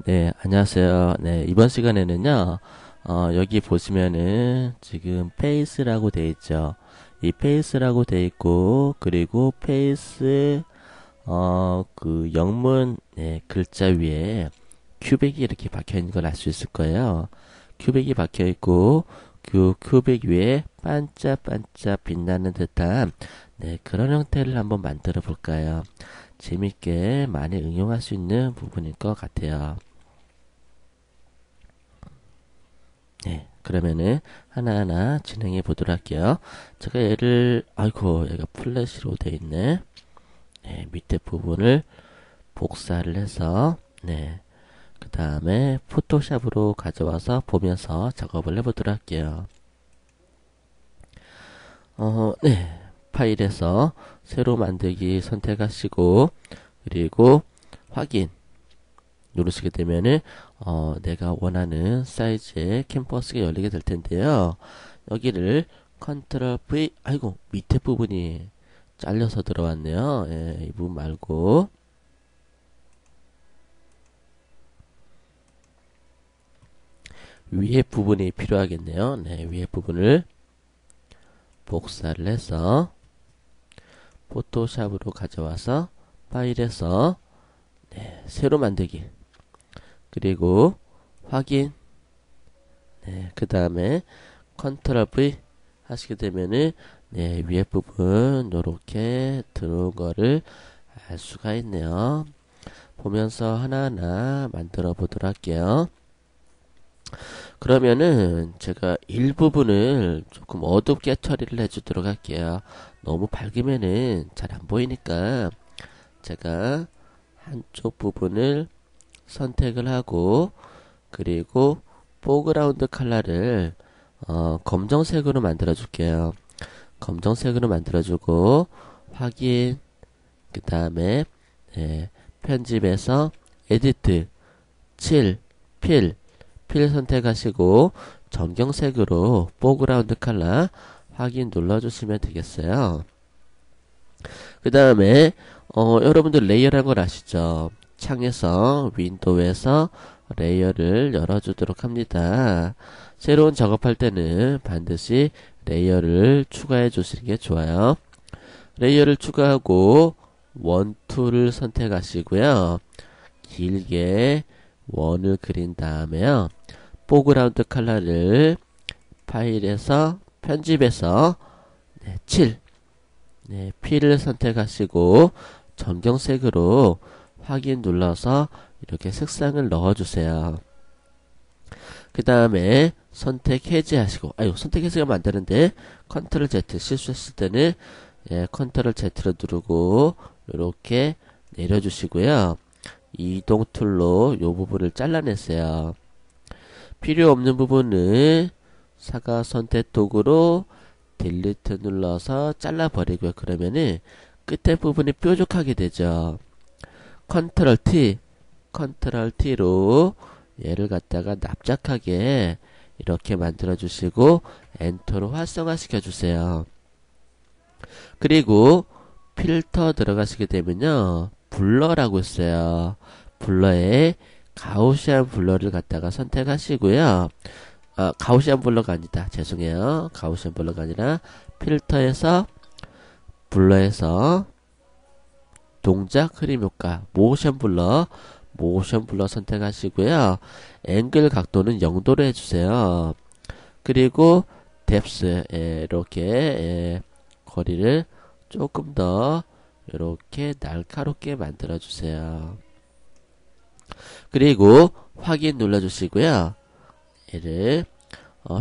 네, 안녕하세요. 네, 이번 시간에는요, 여기 보시면은 지금 페이스라고 돼 있죠. 이 페이스라고 돼 있고, 그리고 페이스, 그 영문, 네, 글자 위에 큐빅이 이렇게 박혀 있는 걸 알 수 있을 거예요. 큐빅이 박혀 있고, 그 큐빅 위에 반짝반짝 빛나는 듯한, 네, 그런 형태를 한번 만들어 볼까요? 재밌게 많이 응용할 수 있는 부분일 것 같아요. 네, 그러면은 하나하나 진행해 보도록 할게요. 제가 얘를, 아이고, 얘가 플래시로 돼 있네. 네, 밑에 부분을 복사를 해서, 네, 그 다음에 포토샵으로 가져와서 보면서 작업을 해보도록 할게요. 네, 파일에서 새로 만들기 선택하시고, 그리고 확인 누르시게 되면은 내가 원하는 사이즈의 캔버스가 열리게 될 텐데요. 여기를 컨트롤 V, 아이고 밑에 부분이 잘려서 들어왔네요. 예, 이 부분 말고 위에 부분이 필요하겠네요. 네, 위에 부분을 복사를 해서 포토샵으로 가져와서 파일에서 네, 새로 만들기, 그리고 확인, 네, 그 다음에 컨트롤 V 하시게 되면은 네, 위에 부분 요렇게 들어온 거를 알 수가 있네요. 보면서 하나하나 만들어 보도록 할게요. 그러면은 제가 일부분을 조금 어둡게 처리를 해주도록 할게요. 너무 밝으면은 잘 안 보이니까 제가 한쪽 부분을 선택을 하고, 그리고 포그라운드 컬러를 검정색으로 만들어 줄게요. 검정색으로 만들어 주고 확인, 그 다음에 네, 편집에서 에디트, 칠, 필 선택하시고 정경색으로 포그라운드 컬러 확인 눌러주시면 되겠어요. 그 다음에 여러분들 레이어라는 걸 아시죠? 창에서 윈도우에서 레이어를 열어주도록 합니다. 새로운 작업할 때는 반드시 레이어를 추가해 주시는 게 좋아요. 레이어를 추가하고 원, 투를 선택하시고요. 길게 원을 그린 다음에요. 포그라운드 컬러를 파일에서 편집해서 네, 7, 네, P를 선택하시고 정경색으로 확인 눌러서 이렇게 색상을 넣어주세요. 그 다음에 선택 해제하시고, 아유, 선택 해제가 만드는데 컨트롤 Z 실수했을 때는 예, 컨트롤 Z를 누르고 이렇게 내려주시고요. 이동 툴로 이 부분을 잘라냈어요. 필요 없는 부분은 사각 선택 도구로 딜리트 눌러서 잘라버리고요. 그러면은 끝에 부분이 뾰족하게 되죠. 컨트롤 T, 컨트롤 T로 얘를 갖다가 납작하게 이렇게 만들어 주시고 엔터로 활성화 시켜 주세요. 그리고 필터 들어가시게 되면요, 블러라고 있어요. 블러에 가우시안 블러를 갖다가 선택하시고요. 가우시안 블러가 아니다. 죄송해요. 가우시안 블러가 아니라 필터에서 블러에서 동작 흐림 효과 모션 블러 선택하시고요. 앵글 각도는 0도로 해주세요. 그리고 뎁스 이렇게 거리를 조금 더 이렇게 날카롭게 만들어 주세요. 그리고 확인 눌러 주시고요. 얘를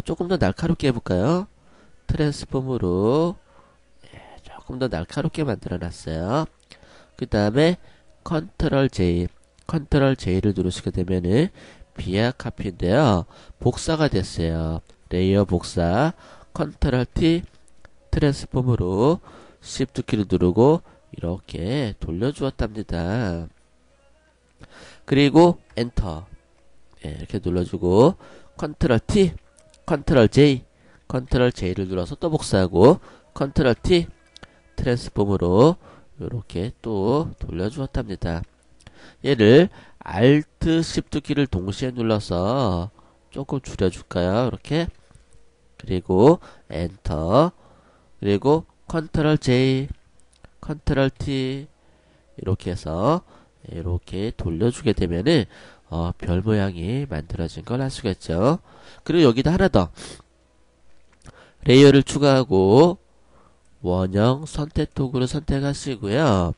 조금 더 날카롭게 해볼까요? 트랜스폼으로 조금 더 날카롭게 만들어 놨어요. 그 다음에 컨트롤 J를 누르시게 되면은 비약 카피인데요. 복사가 됐어요. 레이어 복사. 컨트롤 T 트랜스폼으로 Shift 키를 누르고 이렇게 돌려주었답니다. 그리고 엔터 이렇게 눌러주고 컨트롤 T, 컨트롤 J를 눌러서 또 복사하고 컨트롤 T 트랜스폼으로 이렇게 또 돌려주었답니다. 얘를 Alt Shift 키를 동시에 눌러서 조금 줄여줄까요? 이렇게. 그리고 엔터. 그리고 컨트롤 J, 컨트롤 T 이렇게 해서 이렇게 돌려주게 되면은 별 모양이 만들어진 걸 알 수가 있죠. 그리고 여기다 하나 더 레이어를 추가하고 원형 선택 도구를 선택하시고요.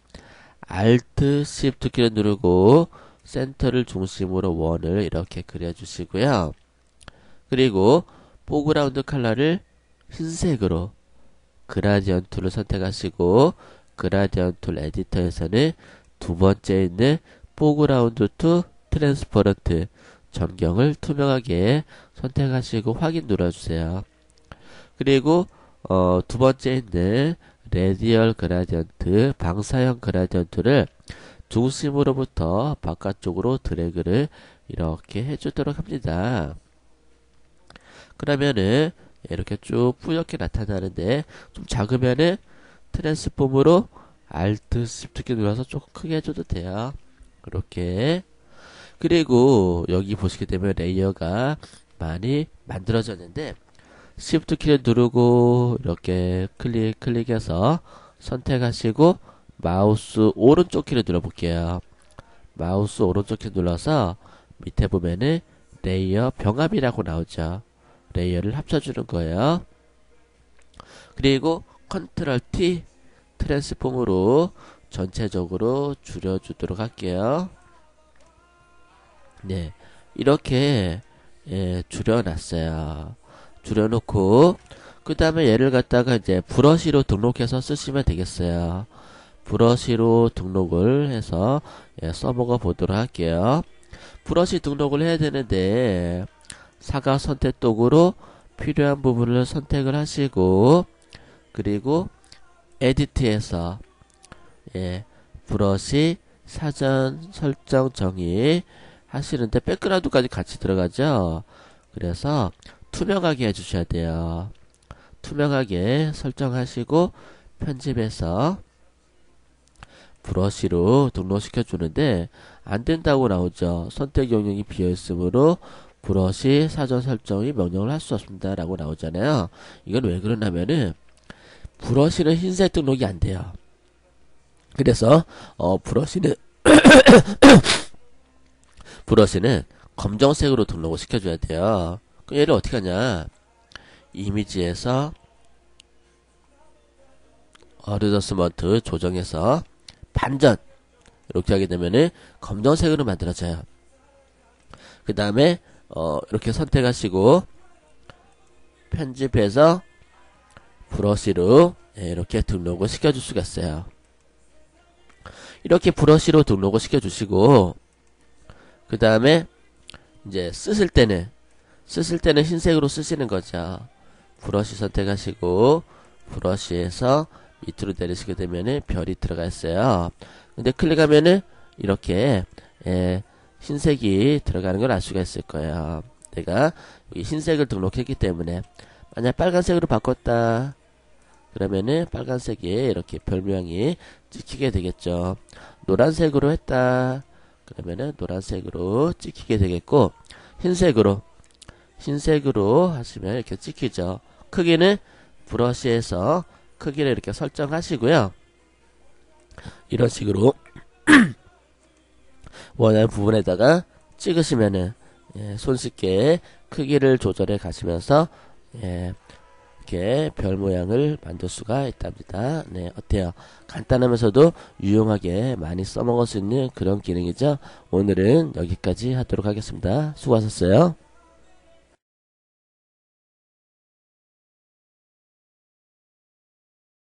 Alt Shift 키를 누르고 센터를 중심으로 원을 이렇게 그려주시고요. 그리고 포그라운드 컬러를 흰색으로 그라디언트를 선택하시고 그라디언트 에디터에서는 두 번째 있는 포그라운드 투 트랜스퍼런트 전경을 투명하게 선택하시고 확인 눌러주세요. 그리고 두 번째 있는 레디얼 그라디언트 방사형 그라디언트를 중심으로부터 바깥쪽으로 드래그를 이렇게 해주도록 합니다. 그러면은 이렇게 쭉 뿌옇게 나타나는데 좀 작으면은 트랜스폼으로 Alt Shift 키 눌러서 조금 크게 해줘도 돼요. 이렇게. 그리고 여기 보시게 되면 레이어가 많이 만들어졌는데 Shift 키를 누르고 이렇게 클릭해서 선택하시고 마우스 오른쪽 키를 눌러볼게요. 마우스 오른쪽 키 눌러서 밑에 보면은 레이어 병합이라고 나오죠. 레이어를 합쳐주는 거예요. 그리고 컨트롤 T 트랜스폼으로 전체적으로 줄여주도록 할게요. 네, 이렇게 줄여놨어요. 줄여놓고 그 다음에 얘를 갖다가 이제 브러쉬로 등록해서 쓰시면 되겠어요. 브러쉬로 등록을 해서 써먹어 보도록 할게요. 브러쉬 등록을 해야 되는데 사각 선택 도구로 필요한 부분을 선택을 하시고 그리고 에디트에서 브러쉬 사전 설정 정의 하시는데 백그라운드까지 같이 들어가죠. 그래서 투명하게 해주셔야 돼요. 투명하게 설정하시고 편집해서 브러쉬로 등록시켜 주는데 안된다고 나오죠. 선택 영역이 비어있으므로 브러쉬 사전 설정이 명령을 할 수 없습니다 라고 나오잖아요. 이건 왜 그러냐면은 브러쉬는 흰색 등록이 안 돼요. 그래서 브러쉬는 브러쉬는 검정색으로 등록을 시켜줘야 돼요. 그럼 얘를 어떻게 하냐, 이미지에서 어드저스먼트 조정해서 반전 이렇게 하게 되면은 검정색으로 만들어져요. 그 다음에 이렇게 선택하시고 편집해서 브러쉬로 이렇게 등록을 시켜줄 수가 있어요. 이렇게 브러쉬로 등록을 시켜주시고 그 다음에 이제 쓰실 때는 흰색으로 쓰시는 거죠. 브러쉬 선택하시고 브러쉬에서 밑으로 내리시게 되면은 별이 들어가 있어요. 근데 클릭하면은 이렇게 흰색이 들어가는 걸 알 수가 있을 거예요. 내가 흰색을 등록했기 때문에. 만약 빨간색으로 바꿨다 그러면은 빨간색이 이렇게 별 모양이 찍히게 되겠죠. 노란색으로 했다 그러면은 노란색으로 찍히게 되겠고, 흰색으로 하시면 이렇게 찍히죠. 크기는 브러쉬에서 크기를 이렇게 설정하시고요. 이런 식으로 원하는 부분에다가 찍으시면은 손쉽게 크기를 조절해 가시면서 이렇게 별 모양을 만들 수가 있답니다. 네, 어때요? 간단하면서도 유용하게 많이 써먹을 수 있는 그런 기능이죠. 오늘은 여기까지 하도록 하겠습니다. 수고하셨어요.